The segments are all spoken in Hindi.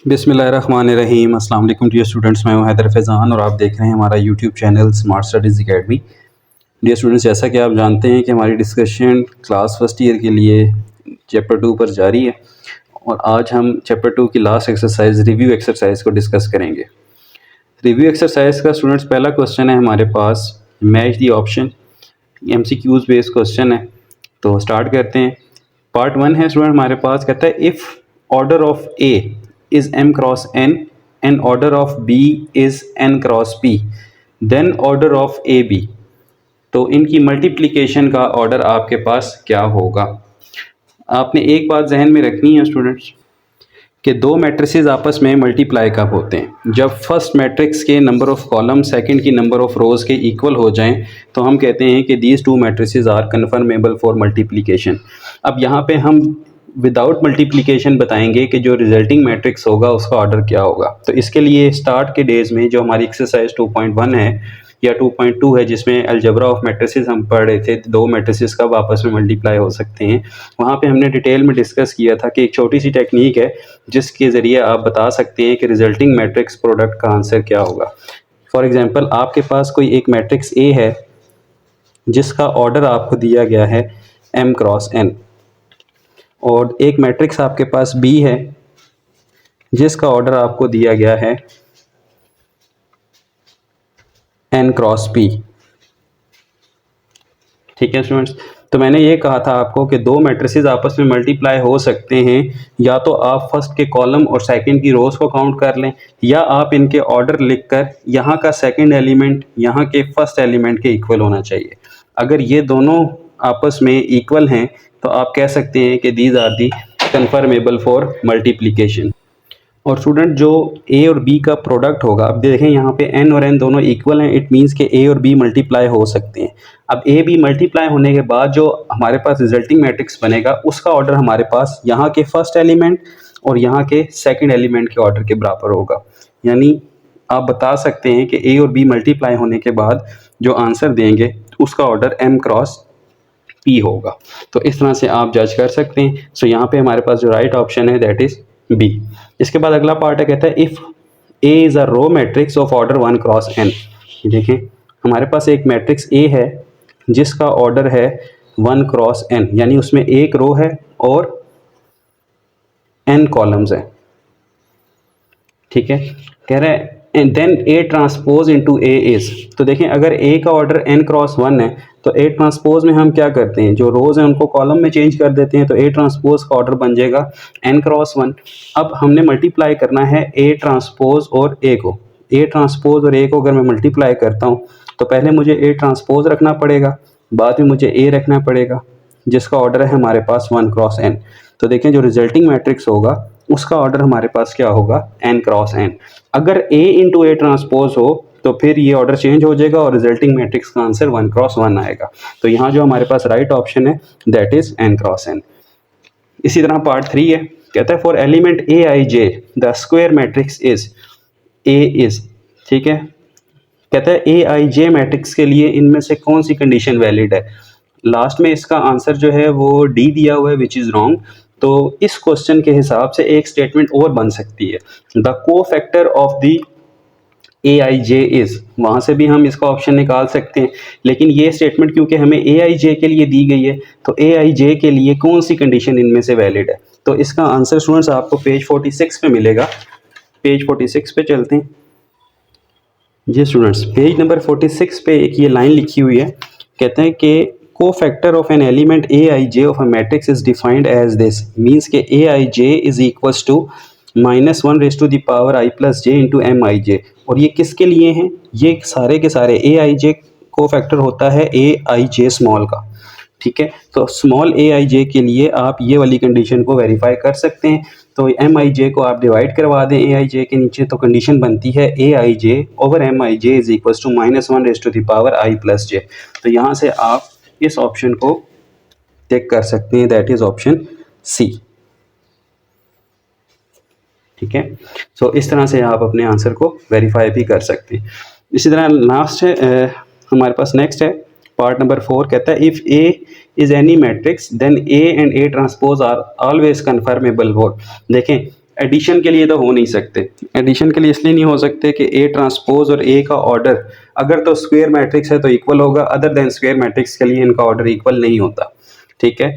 बिस्मिल्लाहिर्रहमानिर्रहीम। अस्सलाम वालेकुम डियर स्टूडेंट्स, मैं हूं हैदर फैज़ान और आप देख रहे हैं हमारा YouTube channel smart studies academy. Dear students, जैसा कि आप जानते हैं कि हमारी डिस्कशन क्लास फर्स्ट ईयर के लिए चैप्टर 2 पर जारी है और आज हम चैप्टर 2 की लास्ट एक्सरसाइज रिव्यू एक्सरसाइज को डिस्कस करेंगे। रिव्यू एक्सरसाइज का स्टूडेंट्स पहला क्वेश्चन है हमारे पास, match the option, MCQs based question है। तो स्टार्ट करते हैं। पार्ट 1 है स्टूडेंट हमारे पास, कहता है if order of A is m cross n and order of B is n cross P then order of AB। तो इनकी मल्टीप्लिकेशन का ऑर्डर आपके पास क्या होगा। आपने एक बात जहन में रखनी है स्टूडेंट्स कि दो मैट्रिसेस आपस में मल्टीप्लाई कब होते हैं, जब फर्स्ट मैट्रिक्स के नंबर ऑफ कॉलम सेकंड की नंबर ऑफ रोज़ के इक्वल हो जाएं तो हम कहते हैं कि these two matrices are conformable for multiplication. अब यहाँ पे हम विदाउट मल्टीप्लिकेशन बताएंगे कि जो रिजल्टिंग मैट्रिक्स होगा उसका ऑर्डर क्या होगा। तो इसके लिए स्टार्ट के डेज़ में जो हमारी एक्सरसाइज 2.1 है या 2.2 है, जिसमें अलजेब्रा ऑफ मैट्रिसेस हम पढ़ रहे थे, दो मैट्रिसेस कब आपस में मल्टीप्लाई हो सकते हैं, वहाँ पे हमने डिटेल में डिस्कस किया था कि एक छोटी सी टेक्निक है जिसके ज़रिए आप बता सकते हैं कि रिजल्टिंग मैट्रिक्स प्रोडक्ट का आंसर क्या होगा। फॉर एग्जांपल, आपके पास कोई एक मैट्रिक्स ए है जिसका ऑर्डर आपको दिया गया है m क्रॉस n, और एक मैट्रिक्स आपके पास B है जिसका ऑर्डर आपको दिया गया है n क्रॉस P। ठीक है स्टूडेंट्स, तो मैंने ये कहा था आपको कि दो मैट्रिसेस आपस में मल्टीप्लाई हो सकते हैं, या तो आप फर्स्ट के कॉलम और सेकंड की रोज़ को काउंट कर लें, या आप इनके ऑर्डर लिखकर यहाँ का सेकंड एलिमेंट यहाँ के फर्स्ट एलिमेंट के इक्वल होना चाहिए। अगर ये दोनों आपस में इक्वल हैं तो आप कह सकते हैं कि these are the conformable for multiplication. और स्टूडेंट, जो A और B का प्रोडक्ट होगा, अब देखें यहाँ पे n और n दोनों इक्वल हैं, इट मीन्स कि A और B मल्टीप्लाई हो सकते हैं। अब A B मल्टीप्लाई होने के बाद जो हमारे पास रिजल्टिंग मैट्रिक्स बनेगा उसका ऑर्डर हमारे पास यहाँ के फर्स्ट एलिमेंट और यहाँ के सेकंड एलिमेंट के ऑर्डर के बराबर होगा। यानी आप बता सकते हैं कि A और B मल्टीप्लाई होने के बाद जो आंसर देंगे उसका ऑर्डर m क्रॉस P होगा। तो इस तरह से आप जज कर सकते हैं। सो यहाँ पे हमारे पास जो राइट ऑप्शन है दैट इज़ B। इसके बाद अगला पार्ट है, कहता है if A is a row matrix of order 1 cross n। देखें, हमारे पास एक मैट्रिक्स A है जिसका ऑर्डर है 1 क्रॉस n, यानी उसमें एक रो है और n कॉलम्स हैं। ठीक है, कह रहे हैं and then A transpose into A is. तो देखें, अगर A का ऑर्डर n क्रॉस 1 है तो A ट्रांसपोज में हम क्या करते हैं, जो रोज़ हैं उनको कॉलम में चेंज कर देते हैं, तो A ट्रांसपोज का ऑर्डर बन जाएगा n क्रॉस 1। अब हमने मल्टीप्लाई करना है A ट्रांसपोज और A को। A ट्रांसपोज और A को अगर मैं मल्टीप्लाई करता हूँ तो पहले मुझे A ट्रांसपोज रखना पड़ेगा, बाद में मुझे A रखना पड़ेगा जिसका ऑर्डर है हमारे पास 1 क्रॉस n। तो देखें, जो रिजल्टिंग मैट्रिक्स होगा उसका ऑर्डर हमारे पास क्या होगा, n क्रॉस n। अगर A इंटू A ट्रांसपोज हो तो फिर ये ऑर्डर चेंज हो जाएगा और रिजल्टिंग मैट्रिक्स का आंसर 1 क्रॉस 1 आएगा। तो यहाँ जो हमारे पास राइट ऑप्शन है that is n cross n। इसी तरह पार्ट 3 है, कहता है for element Aij the square matrix is A is. ठीक है, कहता है Aij मैट्रिक्स के लिए इनमें से कौन सी कंडीशन वैलिड है। लास्ट में इसका आंसर जो है वो D दिया हुआ है विच इज़ रॉन्ग। तो इस क्वेश्चन के हिसाब से एक स्टेटमेंट और बन सकती है, द को factor of the Aij is. वहाँ से भी हम इसका ऑप्शन निकाल सकते हैं, लेकिन ये स्टेटमेंट क्योंकि हमें Aij के लिए दी गई है तो Aij के लिए कौन सी कंडीशन इनमें से वैलिड है। तो इसका आंसर स्टूडेंट्स आपको पेज 46 पे मिलेगा। पेज 46 पे चलते हैं जी स्टूडेंट्स। पेज नंबर 46 पे एक ये लाइन लिखी हुई है, कहते हैं कि co-factor of an element Aij of a matrix is defined as this, means के Aij is equals to -1 raised to the power I plus j into Mij। और ये किसके लिए हैं, ये सारे के सारे Aij co-factor होता है Aij स्मॉल का। ठीक है, तो स्मॉल Aij के लिए आप ये वाली कंडीशन को वेरीफाई कर सकते हैं। तो Mij को आप डिवाइड करवा दें Aij के नीचे, तो कंडीशन बनती है Aij over Mij is equals to -1 raise to the power I plus j। तो यहाँ से आप इस ऑप्शन को टिक कर सकते हैं, दैट इज ऑप्शन सी। ठीक है, सो इस तरह से आप अपने आंसर को वेरीफाई भी कर सकते हैं। इसी तरह लास्ट है हमारे पास, नेक्स्ट है पार्ट नंबर 4, कहता है if A is any matrix then A and A transpose are always conformable for. देखें, एडिशन के लिए तो हो नहीं सकते। एडिशन के लिए इसलिए नहीं हो सकते कि ए ट्रांसपोज और ए का ऑर्डर अगर तो स्क्वायर मैट्रिक्स है तो इक्वल होगा, अदर देन स्क्वायर मैट्रिक्स के लिए इनका ऑर्डर इक्वल नहीं होता। ठीक है,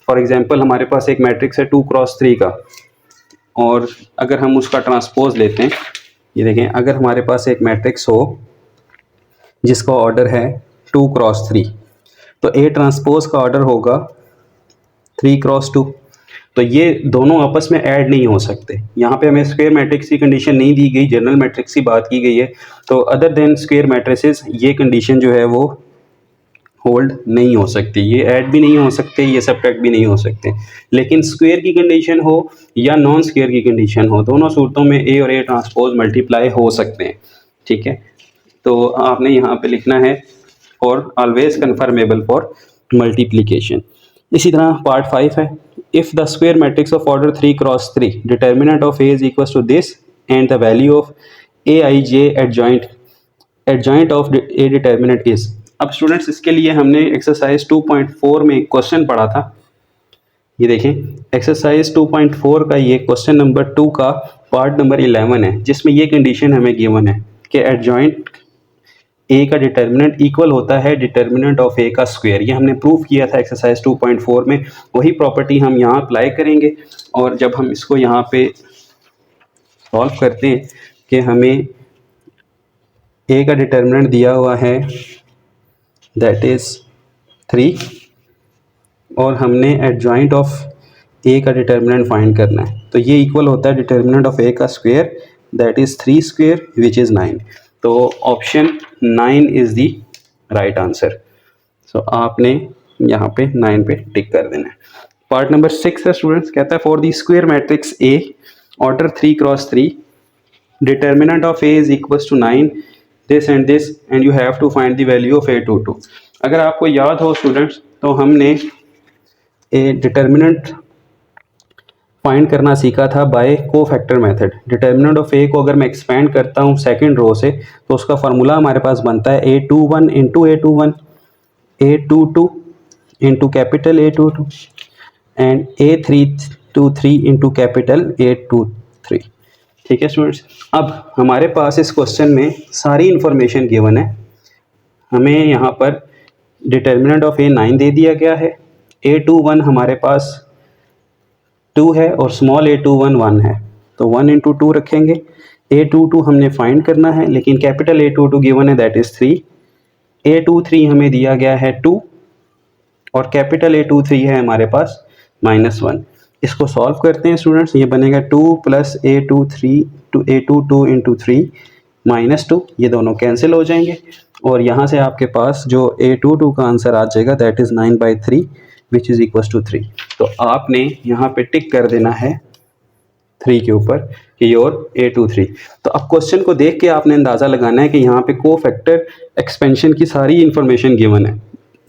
फॉर एग्जांपल हमारे पास एक मैट्रिक्स है 2 क्रॉस 3 का, और अगर हम उसका ट्रांसपोज लेते हैं, ये देखें, अगर हमारे पास एक मैट्रिक्स हो जिसका ऑर्डर है 2 क्रॉस 3, तो ए ट्रांसपोज का ऑर्डर होगा 3 क्रॉस 2। तो ये दोनों आपस में ऐड नहीं हो सकते। यहाँ पे हमें स्क्वायर मैट्रिक्स की कंडीशन नहीं दी गई, जनरल मैट्रिक्स की बात की गई है। तो अदर देन स्क्वायर मैट्रिसेस ये कंडीशन जो है वो होल्ड नहीं हो सकती, ये ऐड भी नहीं हो सकते, ये सब्ट्रैक्ट भी नहीं हो सकते। लेकिन स्क्वायर की कंडीशन हो या नॉन स्क्वायर की कंडीशन हो, दोनों सूरतों में ए और ए ट्रांसपोज मल्टीप्लाई हो सकते हैं। ठीक है, तो आपने यहाँ पे लिखना है और ऑलवेज कन्फर्मेबल फॉर मल्टीप्लीकेशन। इसी तरह पार्ट 5 है, if the square matrix of order 3 cross 3 determinant of A is equal to this and the value of A I J adjoint of A determinant is. अब स्टूडेंट्स इसके लिए हमने एक्सरसाइज 2.4 में एक क्वेश्चन पढ़ा था। ये देखें, एक्सरसाइज 2.4 का ये क्वेश्चन नंबर 2 का पार्ट नंबर 11 है, जिसमें ये कंडीशन हमें गिवन है कि एडजॉइंट ए का डिटर्मिनेंट इक्वल होता है डिटर्मिनेंट ऑफ ए का स्क्वायर। ये हमने प्रूव किया था एक्सरसाइज 2.4 में, वही प्रॉपर्टी हम यहाँ अप्लाई करेंगे। और जब हम इसको यहाँ पे सॉल्व करते हैं कि हमें ए का डिटर्मिनेंट दिया हुआ है दैट इज़ 3, और हमने एडजॉइंट ऑफ ए का डिटर्मिनेंट फाइंड करना है, तो ये इक्वल होता है डिटर्मिनेंट ऑफ ए का square that is 3 square which is 9। तो option 9 is the right answer. So आपने यहाँ पे 9 पे टिक कर देना है। पार्ट नंबर 6 है स्टूडेंट्स, कहता है for the square matrix A order 3 cross 3 determinant of A is equal to 9 this and you have to find the value of A22। अगर आपको याद हो स्टूडेंट्स, तो हमने ए डिटर्मिनेंट फाइंड करना सीखा था by cofactor method. Determinant of A को अगर मैं एक्सपेंड करता हूँ सेकंड रो से, तो उसका फार्मूला हमारे पास बनता है A21 into A21, A22 into capital A22 and A323 into capital A23। ठीक है स्टूडेंट्स, अब हमारे पास इस क्वेश्चन में सारी इंफॉर्मेशन गिवन है। हमें यहाँ पर डिटर्मिनेंट ऑफ ए 9 दे दिया गया है, A21 हमारे पास 2 है और स्मॉल A21 1 है, तो 1 इंटू 2 रखेंगे। A22 हमने फाइंड करना है, लेकिन कैपिटल A22 गिवन है दैट इज़ 3, A23 हमें दिया गया है 2 और कैपिटल A23 है हमारे पास -1। इसको सॉल्व करते हैं स्टूडेंट्स, ये बनेगा 2 प्लस A22 इंटू 3 -2, ये दोनों कैंसिल हो जाएंगे और यहाँ से आपके पास जो A22 का आंसर आ जाएगा that is 9/3 which is equal to 3। तो आपने यहाँ पे टिक कर देना है 3 के ऊपर कि योर A23। तो अब क्वेश्चन को देख के आपने अंदाज़ा लगाना है कि यहाँ पे कोफैक्टर एक्सपेंशन की सारी इन्फॉर्मेशन गिवन है।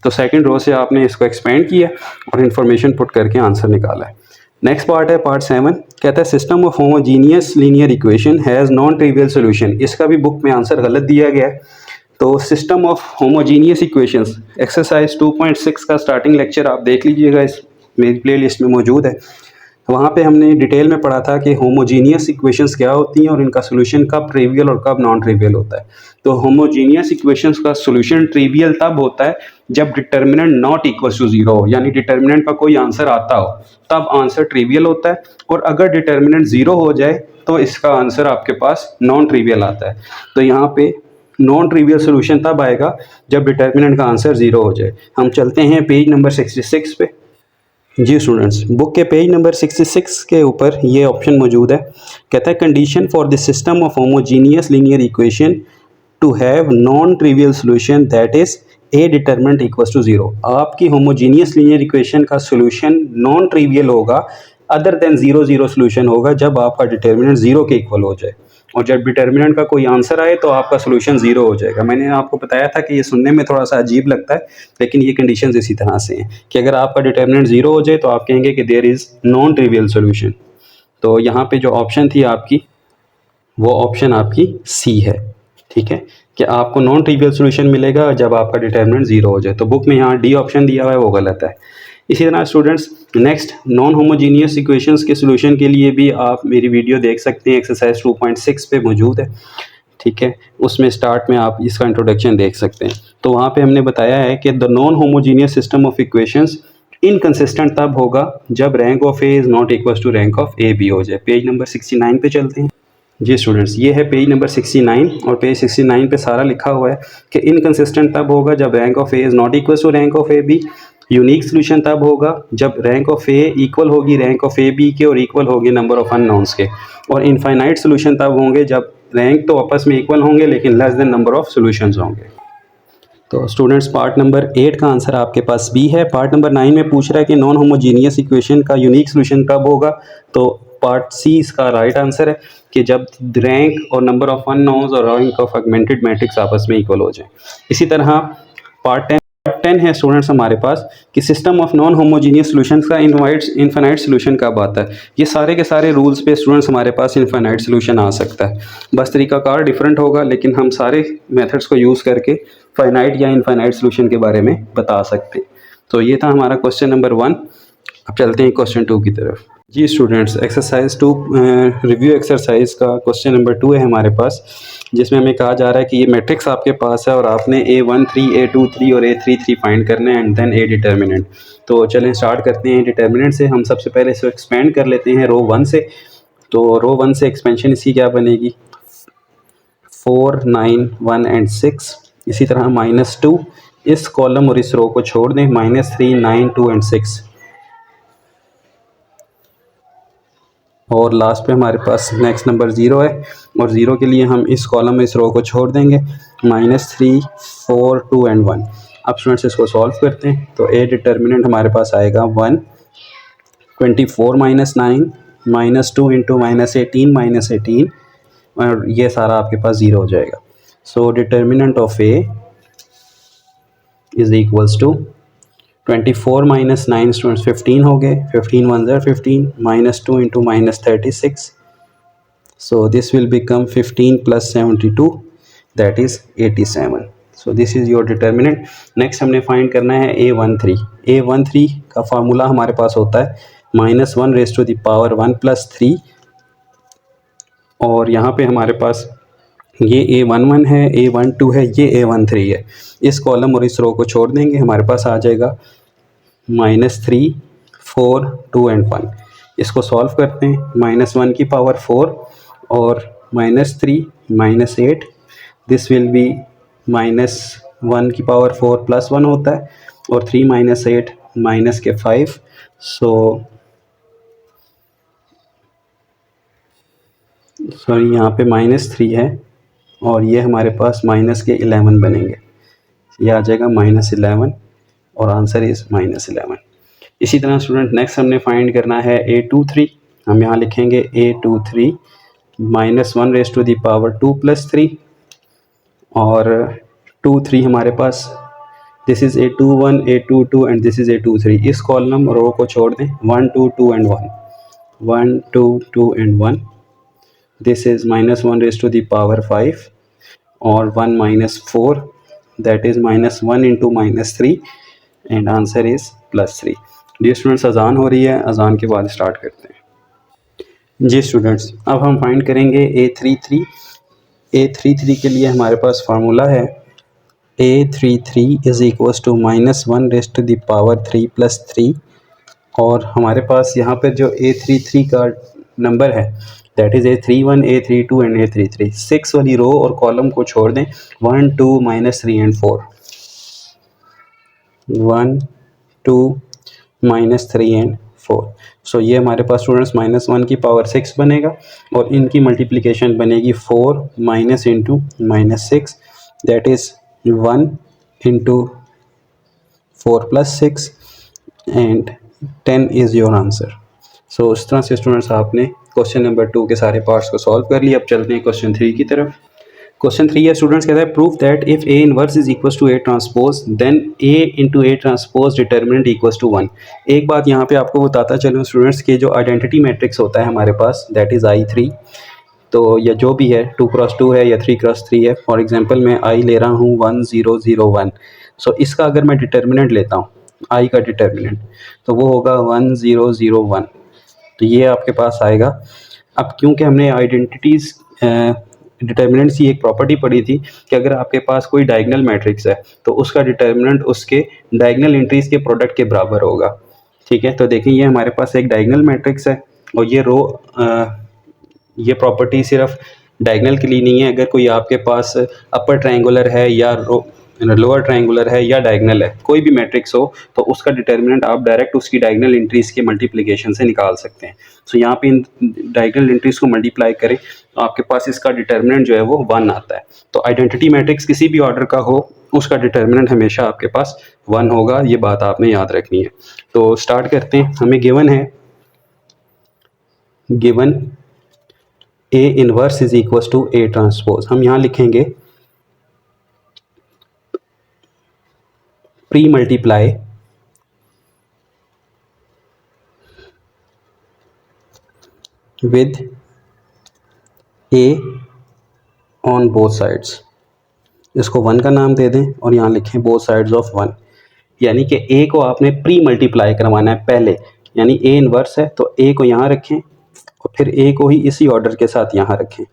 तो सेकंड रो से आपने इसको एक्सपेंड किया और इन्फॉर्मेशन पुट करके आंसर निकाला है। नेक्स्ट पार्ट है पार्ट 7, कहता है system of homogeneous linear equation has non trivial solution. इसका भी बुक में आंसर गलत दिया गया है। तो system of homogeneous equations exercise 2.6 का स्टार्टिंग लेक्चर आप देख लीजिएगा, इस मेरी प्लेलिस्ट में मौजूद है। वहाँ पे हमने डिटेल में पढ़ा था कि होमोजीनियस इक्वेशंस क्या होती हैं और इनका सोल्यूशन कब ट्रिवियल और कब नॉन ट्रिवियल होता है। तो होमोजीनियस इक्वेशंस का सोल्यूशन ट्रिवियल तब होता है जब डिटर्मिनेंट नॉट इक्वल टू 0 हो, यानी डिटर्मिनेंट का कोई आंसर आता हो तब आंसर ट्रिवियल होता है, और अगर डिटर्मिनेंट 0 हो जाए तो इसका आंसर आपके पास नॉन ट्रिवियल आता है। तो यहाँ पे नॉन ट्रिवियल सोल्यूशन तब आएगा जब डिटर्मिनेंट का आंसर 0 हो जाए। हम चलते हैं पेज नंबर 66 पे। जी स्टूडेंट्स, बुक के पेज नंबर 66 के ऊपर ये ऑप्शन मौजूद है, कहता है condition for the system of homogeneous linear equation to have non trivial solution that is A determinant equals to 0। आपकी होमोजीनियस लीनियर इक्वेशन का सोल्यूशन नॉन ट्रिवियल होगा, अदर देन 0 सोल्यूशन होगा जब आपका डिटर्मिनेंट 0 के इक्वल हो जाए, और जब डिटर्मिनेंट का कोई आंसर आए तो आपका सोल्यूशन 0 हो जाएगा। मैंने आपको बताया था कि ये सुनने में थोड़ा सा अजीब लगता है, लेकिन ये कंडीशंस इसी तरह से हैं कि अगर आपका डिटर्मिनेंट 0 हो जाए तो आप कहेंगे कि there is non trivial solution. तो यहाँ पे जो ऑप्शन थी आपकी, वो ऑप्शन आपकी सी है। ठीक है, कि आपको नॉन ट्रिवियल सोल्यूशन मिलेगा जब आपका डिटर्मिनेंट 0 हो जाए। तो बुक में यहाँ डी ऑप्शन दिया हुआ है वो गलत है। इसी तरह students next non homogeneous equations के सोल्यूशन के लिए भी आप मेरी वीडियो देख सकते हैं, एक्सरसाइज 2.6 पे मौजूद है, ठीक है। उसमें स्टार्ट में आप इसका इंट्रोडक्शन देख सकते हैं। तो वहाँ पे हमने बताया है कि the non homogeneous system of equations inconsistent तब होगा जब rank of A is not equal to rank of A B हो जाए। पेज नंबर 69 पे चलते हैं। जी स्टूडेंट्स, ये है पेज नंबर 69 और पेज 69 पे सारा लिखा हुआ है कि इनकंसिस्टेंट तब होगा जब rank of A is not equal to rank of A B. Unique solution तब होगा जब रैंक ऑफ ए इक्वल होगी रैंक ऑफ ए बी के और इक्वल होगी नंबर ऑफ अननोन्स के। और इनफाइनाइट सोल्यूशन तब होंगे जब रैंक तो आपस में इक्वल होंगे लेकिन less than number of solutions होंगे। तो स्टूडेंट्स पार्ट नंबर 8 का आंसर आपके पास बी है। पार्ट नंबर 9 में पूछ रहा है कि नॉन होमोजीनियस इक्वेशन का यूनिक सोल्यूशन कब होगा, तो पार्ट सी इसका राइट आंसर है कि जब रैंक और नंबर ऑफ अननोन्स और रैंक ऑफ ऑगमेंटेड मैट्रिक्स आपस में इक्वल हो जाए। इसी तरह पार्ट 10 है स्टूडेंट्स हमारे पास कि system of non homogeneous solutions का इनफाइनाइट सॉल्यूशन कब आता है। ये सारे के सारे रूल्स पे स्टूडेंट्स हमारे पास इनफाइनाइट सॉल्यूशन आ सकता है, बस तरीकाकार डिफरेंट होगा, लेकिन हम सारे मेथड्स को यूज़ करके फाइनाइट या इनफाइनाइट सॉल्यूशन के बारे में बता सकते हैं। तो ये था हमारा क्वेश्चन नंबर 1। अब चलते हैं क्वेश्चन 2 की तरफ। जी स्टूडेंट्स, एक्सरसाइज 2 रिव्यू एक्सरसाइज का क्वेश्चन नंबर 2 है हमारे पास, जिसमें हमें कहा जा रहा है कि ये मैट्रिक्स आपके पास है और आपने A13, A23 और A33 फाइंड करने हैं एंड देन A डिटर्मिनेंट। तो चलें स्टार्ट करते हैं डिटर्मिनेंट से। हम सबसे पहले इसको एक्सपेंड कर लेते हैं रो 1 से। तो रो 1 से एक्सपेंशन इसकी क्या बनेगी, 4, 9, 1 एंड 6। इसी तरह -2 इस कॉलम और इस रो को छोड़ दें, -3, 9, 2 एंड 6। और लास्ट पे हमारे पास नेक्स्ट नंबर 0 है और 0 के लिए हम इस कॉलम में इस रो को छोड़ देंगे, -3, 4, 2 एंड 1। अब स्टूडेंट्स इसको सॉल्व करते हैं। तो ए डिटर्मिनेंट हमारे पास आएगा 1, 24 - 9, -2 इंटू -18 -18 और ये सारा आपके पास 0 हो जाएगा। So determinant of A is equals to 24 - 9 students 15 हो गए, 15 1 ज़र 15, -2 into -36, so this will become 15 + 72 that is 87। So this is your determinant. Next हमने फाइंड करना है A13। A13 का फार्मूला हमारे पास होता है -1⁻1 + 3 और यहाँ पे हमारे पास ये A11 है, A12 है, ये A13 है। इस कॉलम और इस रो को छोड़ देंगे, हमारे पास आ जाएगा -3, 4, 2 एंड 1। इसको सॉल्व करते हैं, -1 की पावर 4 और -3 -8, दिस विल बी -1 की पावर 4 + 1 होता है और 3 - 8 -5। सो सॉरी यहाँ पे -3 है और ये हमारे पास -11 बनेंगे, ये आ जाएगा -11 और आंसर इज़ -11। इसी तरह स्टूडेंट नेक्स्ट हमने फाइंड करना है A23। हम यहाँ लिखेंगे A23 -1⁻2 + 3 और 2 3 हमारे पास, this is A21 A22 and this is A23। इस कॉलम रो को छोड़ दें, 1 2 2 एंड 1, 1 2 2 एंड 1, दिस इज़ -1⁵5 और 1 - 4 that is -1 into -3 and answer is +3। जी स्टूडेंट्स, अजान हो रही है, अजान के बाद स्टार्ट करते हैं। जी स्टूडेंट्स, अब हम फाइंड करेंगे A33। A33 के लिए हमारे पास फार्मूला है A33 इज़ इक्वल्स टू -1⁻³ + 3 और हमारे पास यहाँ पर जो A33 का नंबर है that is A31 A32 and A33। 6 वाली रो और कॉलम को छोड़ दें, 1 2 -3 एंड 4, 1 2 -3 एंड 4। सो ये हमारे पास स्टूडेंट्स -1 की पावर 6 बनेगा और इनकी मल्टीप्लिकेशन बनेगी 4 - into -6 that is 1 into 4 + 6 and 10 is your answer. So इस तरह से स्टूडेंट्स आपने क्वेश्चन नंबर 2 के सारे पार्ट्स को सॉल्व कर लिया। अब चलते हैं क्वेश्चन 3 की तरफ। क्वेश्चन 3 है स्टूडेंट्स, कहता है proof that if A inverse is equal to A transpose then A into A transpose determinant equals to 1। एक बात यहाँ पे आपको बताता चलूँ स्टूडेंट्स कि जो आइडेंटिटी मैट्रिक्स होता है हमारे पास दैट इज़ I3, तो या जो भी है 2x2 है या 3x3 है। फॉर एग्जांपल मैं I ले रहा हूँ 1 0 0 1। सो इसका अगर मैं डिटर्मिनेंट लेता हूँ आई का डिटर्मिनेंट, तो वो होगा 1001। तो ये आपके पास आएगा। अब क्योंकि हमने आइडेंटिटीज़ डिटर्मिनेंट्स की एक प्रॉपर्टी पढ़ी थी कि अगर आपके पास कोई डायगोनल मैट्रिक्स है तो उसका डिटर्मिनेंट उसके डायगोनल एंट्रीज के प्रोडक्ट के बराबर होगा। ठीक है, तो देखें ये हमारे पास एक डायगोनल मैट्रिक्स है और ये रो ये प्रॉपर्टी सिर्फ डायगोनल के लिए नहीं है। अगर कोई आपके पास अपर ट्रायंगुलर है या लोअर ट्रायंगुलर है या डायगोनल है, कोई भी मैट्रिक्स हो, तो उसका डिटर्मिनेंट आप डायरेक्ट उसकी डायगोनल एंट्रीज के मल्टीप्लिकेशन से निकाल सकते हैं। सो यहाँ पे इन डायगोनल एंट्रीज को मल्टीप्लाई करें तो आपके पास इसका डिटर्मिनेंट जो है वो 1 आता है। तो आइडेंटिटी मैट्रिक्स किसी भी ऑर्डर का हो, उसका डिटर्मिनेंट हमेशा आपके पास 1 होगा। ये बात आपने याद रखनी है। तो स्टार्ट करते हैं। हमें गिवन है, given A inverse is equal to A transpose. हम यहाँ लिखेंगे pre multiply with A on both sides. इसको 1 का नाम दे दें और यहाँ लिखें बोथ साइड्स ऑफ 1। यानी कि A को आपने प्री मल्टीप्लाई करवाना है पहले, यानी A इनवर्स है तो A को यहाँ रखें और फिर A को ही इसी ऑर्डर के साथ यहाँ रखें।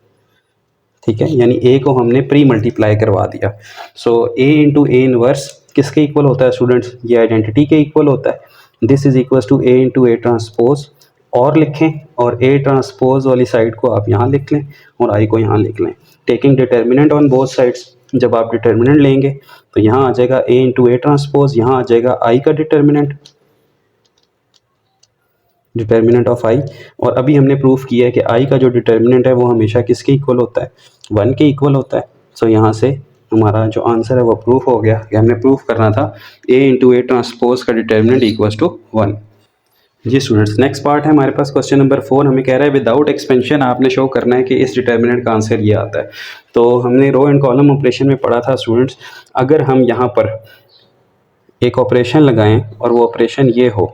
ठीक है, यानी A को हमने प्री मल्टीप्लाई करवा दिया। So A into A inverse किसके इक्वल होता है स्टूडेंट्स? ये आइडेंटिटी के इक्वल होता है। This is equal to A into A transpose, और लिखें और A ट्रांसपोज वाली साइड को आप यहाँ लिख लें और I को यहाँ लिख लें। Taking determinant on both sides, जब आप डिटर्मिनेंट लेंगे तो यहाँ आ जाएगा A इंटू ए ट्रांसपोज, यहाँ आ जाएगा I का डिटर्मिनेंट, डिटर्मिनेंट ऑफ I। और अभी हमने प्रूफ किया है कि I का जो डिटर्मिनेंट है वो हमेशा किसके इक्वल होता है? 1 के इक्वल होता है। सो यहाँ से हमारा जो आंसर है वो प्रूफ हो गया कि हमने प्रूफ करना था A इंटू ए ट्रांसपोज का डिटर्मिनेंट इक्वल टू 1। जी स्टूडेंट्स, नेक्स्ट पार्ट है हमारे पास क्वेश्चन नंबर 4। हमें कह रहा है विदाउट एक्सपेंशन आपने शो करना है कि इस डिटर्मिनेंट का आंसर ये आता है। तो हमने रो एंड कॉलम ऑपरेशन में पढ़ा था स्टूडेंट्स, अगर हम यहाँ पर एक ऑपरेशन लगाएं और वो ऑपरेशन ये हो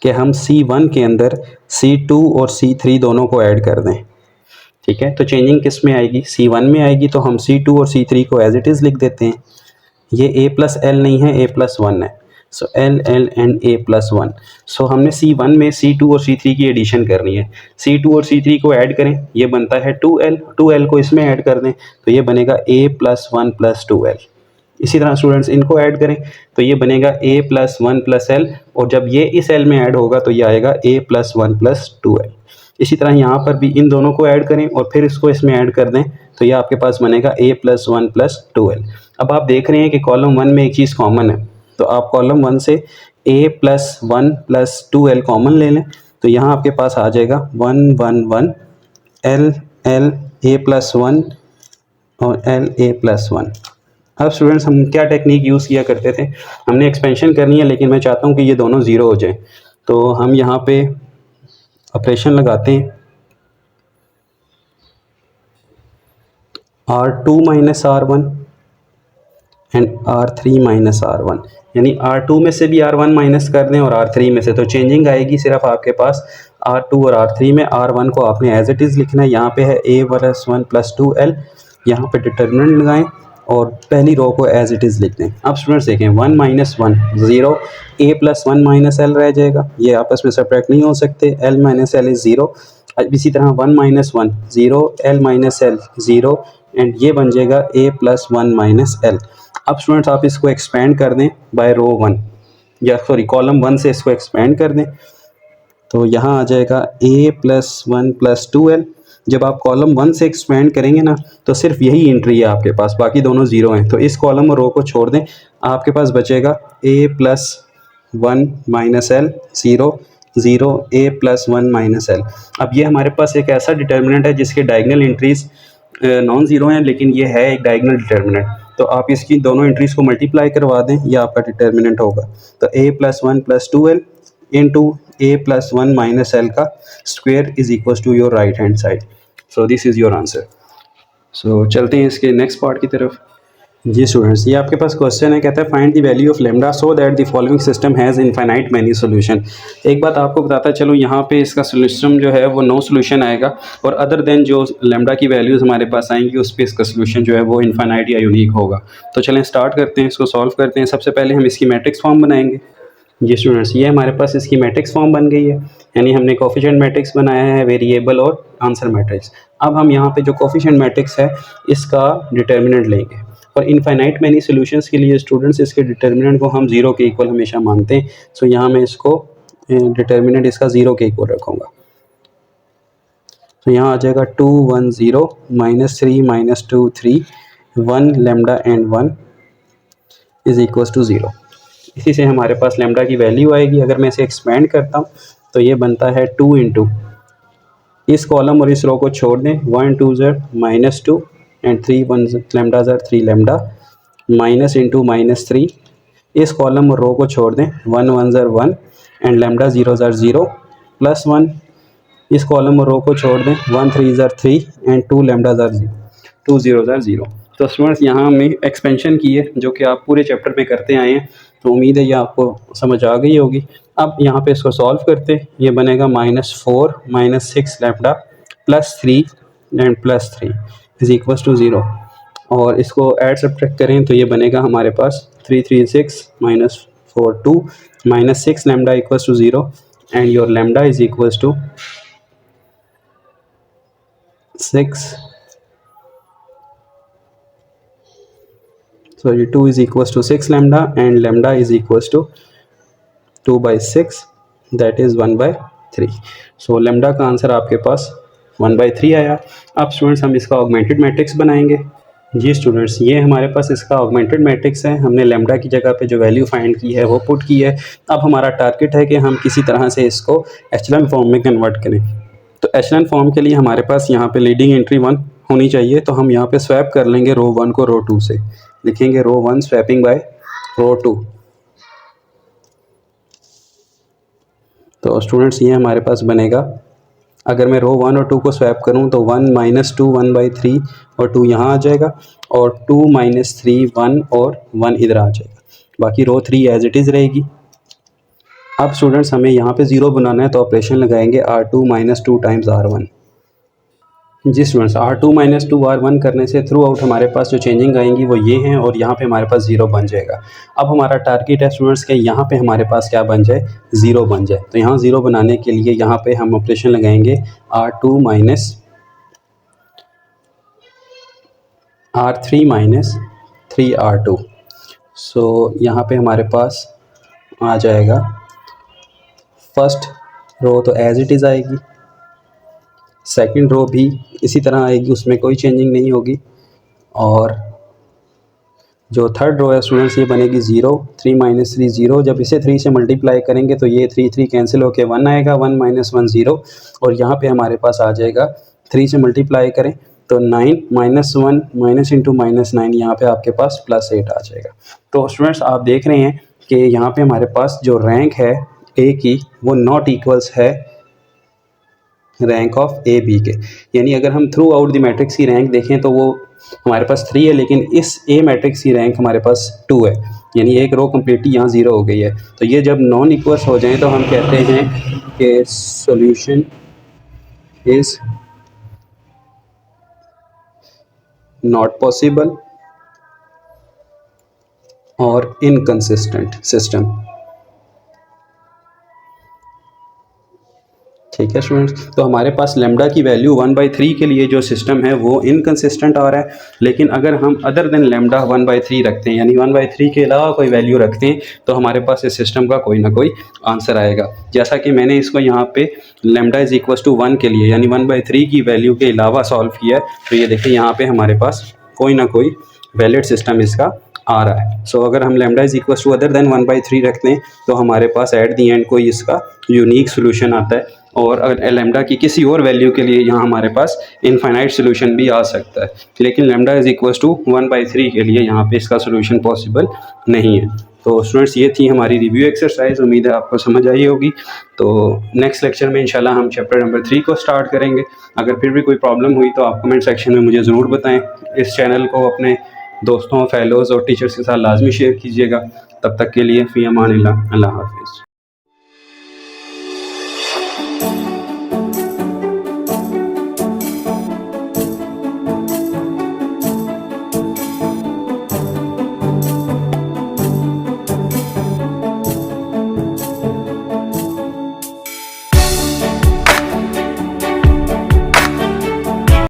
कि हम C1 के अंदर C2 और C3 दोनों को ऐड कर दें। ठीक है, तो चेंजिंग किस में आएगी? C1 में आएगी। तो हम C2 और C3 को एज इट इज़ लिख देते हैं। ये A प्लस एल नहीं है, A प्लस 1 है। So L L and A plus 1। So हमने C1 में C2 और C3 की एडिशन करनी है। C2 और C3 को ऐड करें, ये बनता है 2L, 2L को इसमें ऐड कर दें तो ये बनेगा A प्लस 1 प्लस 2L। इसी तरह स्टूडेंट्स इनको ऐड करें तो ये बनेगा A प्लस 1 प्लस एल, और जब ये इस L में ऐड होगा तो ये आएगा A प्लस 1 प्लस 2L। इसी तरह यहाँ पर भी इन दोनों को ऐड करें और फिर इसको इसमें ऐड कर दें तो ये आपके पास बनेगा A प्लस 1 प्लस 2L। अब आप देख रहे हैं कि कॉलम 1 में एक चीज़ कॉमन है, तो आप कॉलम 1 से A plus 1 plus 2L common ले लें तो यहाँ आपके पास आ जाएगा 1 1 1 L L A प्लस 1 और L A प्लस 1। अब स्टूडेंट्स हम क्या टेक्निक यूज़ किया करते थे? हमने एक्सपेंशन करनी है लेकिन मैं चाहता हूँ कि ये दोनों ज़ीरो हो जाए, तो हम यहाँ पे ऑपरेशन लगाते हैं R2 minus R1 and R3 minus R1, यानी R2 में से भी R1 माइनस कर दें और R3 में से, तो चेंजिंग आएगी सिर्फ आपके पास R2 और R3 में। R1 को आपने एज इट इज़ लिखना है, यहाँ पे है A प्लस 1 प्लस 2L, यहाँ पे डिटर्मिनेंट लगाएं और पहली रो को एज इट इज़ लिख दें। अब स्टूडेंट्स देखें 1 minus 1 0, A plus 1 minus L रह जाएगा, ये आपस में सब्ट्रैक्ट नहीं हो सकते, L माइनस एल इज़ 0। अब इसी तरह 1 minus 1 0, L minus L 0 and ये बन जाएगा A प्लस 1 माइनस एल। अब स्टूडेंट्स आप इसको एक्सपेंड कर दें बाय रो 1, या सॉरी कॉलम 1 से इसको एक्सपेंड कर दें तो यहाँ आ जाएगा A प्लस 1 प्लस 2L। जब आप कॉलम 1 से एक्सपेंड करेंगे ना तो सिर्फ यही एंट्री है आपके पास, बाकी दोनों ज़ीरो हैं। तो इस कॉलम और रो को छोड़ दें, आपके पास बचेगा A plus 1 minus L 0 0 A plus 1 minus L. अब ये हमारे पास एक ऐसा डिटर्मिनेंट है जिसके डायगोनल एंट्रीज नॉन ज़ीरो हैं, लेकिन ये है एक डायगोनल डिटर्मिनेंट। तो आप इसकी दोनों एंट्रीज को मल्टीप्लाई करवा दें, यह आपका डिटर्मिनेंट होगा। तो A plus 1 plus 2L into A plus 1 minus L का square is equal to your right hand side. So this is your answer. So चलते हैं इसके नेक्स्ट पार्ट की तरफ। जी स्टूडेंट्स, ये आपके पास क्वेश्चन है, कहता है find the value of lambda so that the following system has infinite many solution. एक बात आपको बताता चलो, यहाँ पे इसका सोल्यूशन जो है वो नो सोल्यूशन आएगा, और अदर देन जो लेमडा की वैल्यूज़ हमारे पास आएंगी उस पर इसका सोल्यूशन जो है वो इनफाइनाइट या यूनिक होगा। तो चलें स्टार्ट करते हैं, इसको सॉल्व करते हैं। सबसे पहले हम इसकी मैट्रिक्स फॉर्म बनाएंगे। जी स्टूडेंट्स, ये हमारे पास इसकी मैट्रिक्स फॉर्म बन गई है, यानी हमने कोफिशिएंट मैट्रिक्स बनाया है, वेरिएबल और आंसर मैट्रिक्स। अब हम यहाँ पे जो कोफिशिएंट मैट्रिक्स है इसका डिटर्मिनेंट लेंगे, और इनफाइनाइट मैनी सॉल्यूशंस के लिए स्टूडेंट्स इसके डिटर्मिनेंट को हम जीरो के इक्वल हमेशा मानते हैं। सो यहाँ मैं इसको डिटर्मिनेंट इसका जीरो के इक्वल रखूँगा। तो यहाँ आ जाएगा 2 1 0 -3 -2 3 1 lambda and 1 is equal to 0। इसी से हमारे पास लेमडा की वैल्यू आएगी। अगर मैं इसे एक्सपेंड करता हूँ तो ये बनता है 2 इंटू, इस कॉलम और इस रो को छोड़ दें, 1 2 ज़र -2 एंड 3 1 लेमडा ज़र 3 लेमडा, माइनस इंटू -3, इस कॉलम और रो को छोड़ दें, 1 1 ज़र 1 एंड लेमडा 0 ज़र 0 प्लस 1, इस कॉलम और रो को छोड़ दें, 1 3 ज़र 3 एंड 2 लेमडा ज़र 0 2 0 ज़र 0। तो स्टूडेंट्स यहाँ हमने एक्सपेंशन की है जो कि आप पूरे चैप्टर में करते आए हैं, तो उम्मीद है ये आपको समझ आ गई होगी। अब यहाँ पे इसको सॉल्व करते हैं, ये बनेगा -4 -6 lambda +3 and +3 is equal to 0, और इसको ऐड सब्ट्रैक्ट करें तो ये बनेगा हमारे पास 3 3 6 -4 2 -6 lambda equal to 0 and your lambda is equal to 6, sorry 2 is equals to 6 lambda and lambda is equals to 2/6, that is 1/3। So lambda का आंसर आपके पास 1/3 आया। अब स्टूडेंट्स हम इसका ऑगमेंटेड मैट्रिक्स बनाएंगे। जी स्टूडेंट्स, ये हमारे पास इसका ऑगमेंटेड मैट्रिक्स है। हमने लैम्डा की जगह पे जो वैल्यू फाइंड की है वो पुट की है। अब हमारा टारगेट है कि हम किसी तरह से इसको एचलन फॉर्म में कन्वर्ट करें। तो एचलन फॉर्म के लिए हमारे पास यहाँ पे लीडिंग एंट्री 1 होनी चाहिए, तो हम यहाँ पे स्वैप कर लेंगे रो 1 को रो 2 से, लिखेंगे रो 1 स्वैपिंग बाय रो 2। तो स्टूडेंट्स ये हमारे पास बनेगा, अगर मैं रो 1 और 2 को स्वैप करूं तो 1 -2 1/3 और 2 यहाँ आ जाएगा, और 2 -3 1 और 1 इधर आ जाएगा, बाकी रो 3 एज इट इज़ रहेगी। अब स्टूडेंट्स हमें यहाँ पे ज़ीरो बनाना है, तो ऑपरेशन लगाएंगे R2 - 2 टाइम्स R1। जी स्टूडेंट्स, R2 - 2 R1 करने से थ्रू आउट हमारे पास जो चेंजिंग आएंगी वो ये हैं, और यहाँ पे हमारे पास ज़ीरो बन जाएगा। अब हमारा टारगेट है स्टूडेंट्स के यहाँ पे हमारे पास क्या बन जाए, ज़ीरो बन जाए। तो यहाँ ज़ीरो बनाने के लिए यहाँ पे हम ऑपरेशन लगाएंगे R2 - R3 - 3 R2। सो यहाँ पे हमारे पास आ जाएगा, फर्स्ट रो तो एज इट इज़ आएगी, सेकंड रो भी इसी तरह आएगी, उसमें कोई चेंजिंग नहीं होगी, और जो थर्ड रो है स्टूडेंट्स ये बनेगी 0, 3 - 3 0। जब इसे 3 से मल्टीप्लाई करेंगे तो ये 3 3 कैंसिल होके 1 आएगा, 1 - 1 0, और यहाँ पे हमारे पास आ जाएगा 3 से मल्टीप्लाई करें तो 9 -1 माइनस इंटू -9, यहाँ पे आपके पास +8 आ जाएगा। तो स्टूडेंट्स आप देख रहे हैं कि यहाँ पे हमारे पास जो रैंक है ए की वो नॉट इक्वल्स है रैंक ऑफ ए बी के, यानी अगर हम थ्रू आउट द मैट्रिक्स की रैंक देखें तो वो हमारे पास 3 है, लेकिन इस ए मैट्रिक्स की रैंक हमारे पास 2 है, यानी एक रो कम्प्लीटली यहाँ 0 हो गई है। तो ये जब नॉन इक्वल्स हो जाएं तो हम कहते हैं कि सॉल्यूशन इज नॉट पॉसिबल और इनकंसिस्टेंट सिस्टम। ठीक है स्टूडेंट्स, तो हमारे पास लेमडा की वैल्यू 1/3 के लिए जो सिस्टम है वो इनकंसिस्टेंट आ रहा है, लेकिन अगर हम अदर देन लेमडा 1/3 रखते हैं, यानी 1/3 के अलावा कोई वैल्यू रखते हैं, तो हमारे पास इस सिस्टम का कोई ना कोई आंसर आएगा। जैसा कि मैंने इसको यहाँ पे लेमडा इज इक्वल टू 1 के लिए, यानी 1/3 की वैल्यू के अलावा सॉल्व किया है, तो ये देखिए यहाँ पे हमारे पास कोई ना कोई वैलिड सिस्टम इसका आ रहा है। सो अगर हम lambda is equal to other than 1/3 रखते हैं तो हमारे पास एट दी एंड कोई इसका यूनिक सोल्यूशन आता है, और अगर लेमडा की किसी और वैल्यू के लिए यहाँ हमारे पास इनफाइनाइट सोल्यूशन भी आ सकता है, लेकिन लेमडा इज इक्वल टू 1/3 के लिए यहाँ पे इसका सोल्यूशन पॉसिबल नहीं है। तो स्टूडेंट्स ये थी हमारी रिव्यू एक्सरसाइज, उम्मीद है आपको समझ आई होगी। तो नेक्स्ट लेक्चर में इंशाल्लाह हम चैप्टर नंबर 3 को स्टार्ट करेंगे। अगर फिर भी कोई प्रॉब्लम हुई तो आप कमेंट सेक्शन में मुझे ज़रूर बताएं। इस चैनल को अपने दोस्तों, फेलोज़ और टीचर्स के साथ लाजमी शेयर कीजिएगा। तब तक के लिए फ़ी अमान अल्लाह, अल्लाह हाफ़िज़।